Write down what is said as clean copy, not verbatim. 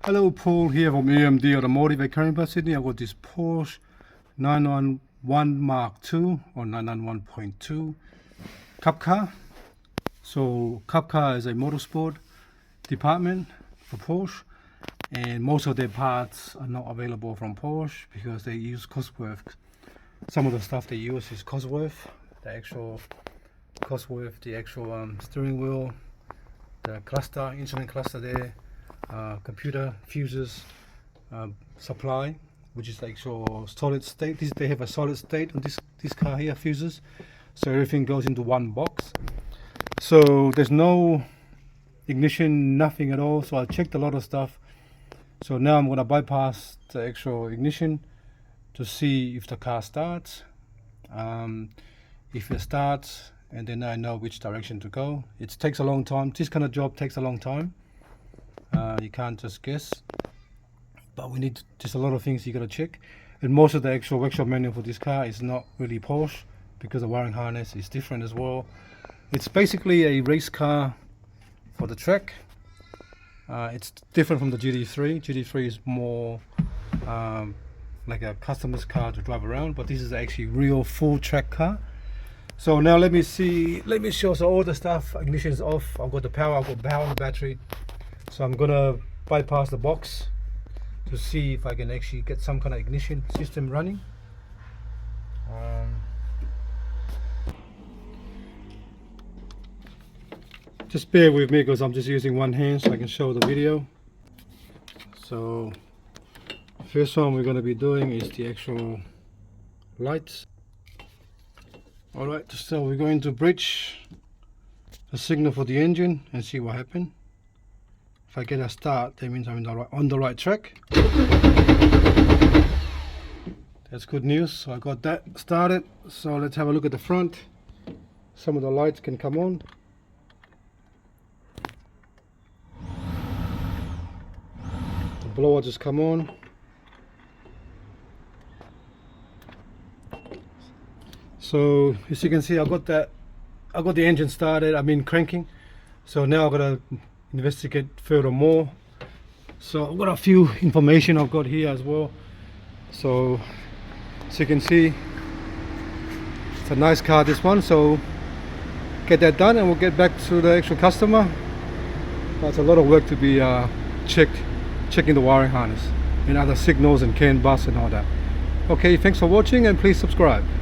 Hello, Paul here from AMD Automotive at Caringbah, Sydney. I've got this Porsche 991 Mark II or 991.2 Cup car. So Cup car is a motorsport department for Porsche, and most of their parts are not available from Porsche because they use Cosworth. Some of the stuff they use is Cosworth, the actual Cosworth, the actual steering wheel, the cluster, instrument cluster there, computer fuses, supply, which is the actual solid state. They have a solid state on this car here, fuses, so everything goes into one box. So there's no ignition, nothing at all. So I checked a lot of stuff. So now I'm going to bypass the actual ignition to see if the car starts. If it starts, and then I know which direction to go. It takes a long time. This kind of job takes a long time. You can't just guess, but we need just a lot of things you gotta check. And most of the actual workshop manual for this car is not really Porsche because the wiring harness is different as well. It's basically a race car for the track. It's different from the GT3. GT3 is more like a customer's car to drive around, but this is actually real full track car. So now let me show. So all the stuff, ignition is off. I've got the power, I've got power on the battery. So I'm gonna bypass the box to see if I can actually get some kind of ignition system running. Just bear with me because I'm just using one hand so I can show the video. So first one we're gonna be doing is the actual lights. Alright, so we're going to bridge the signal for the engine and see what happens. If I get a start, that means I'm on the right track. That's good news. So I got that started. So let's have a look at the front. Some of the lights can come on. The blower just come on. So as you can see, I got the engine started. I've been cranking. So now I've got to investigate furthermore. So I've got a few information I've got here as well. So as you can see, it's a nice car, this one. So get that done and we'll get back to the actual customer. That's a lot of work to be checking the wiring harness and other signals and CAN bus and all that. Okay, thanks for watching and please subscribe.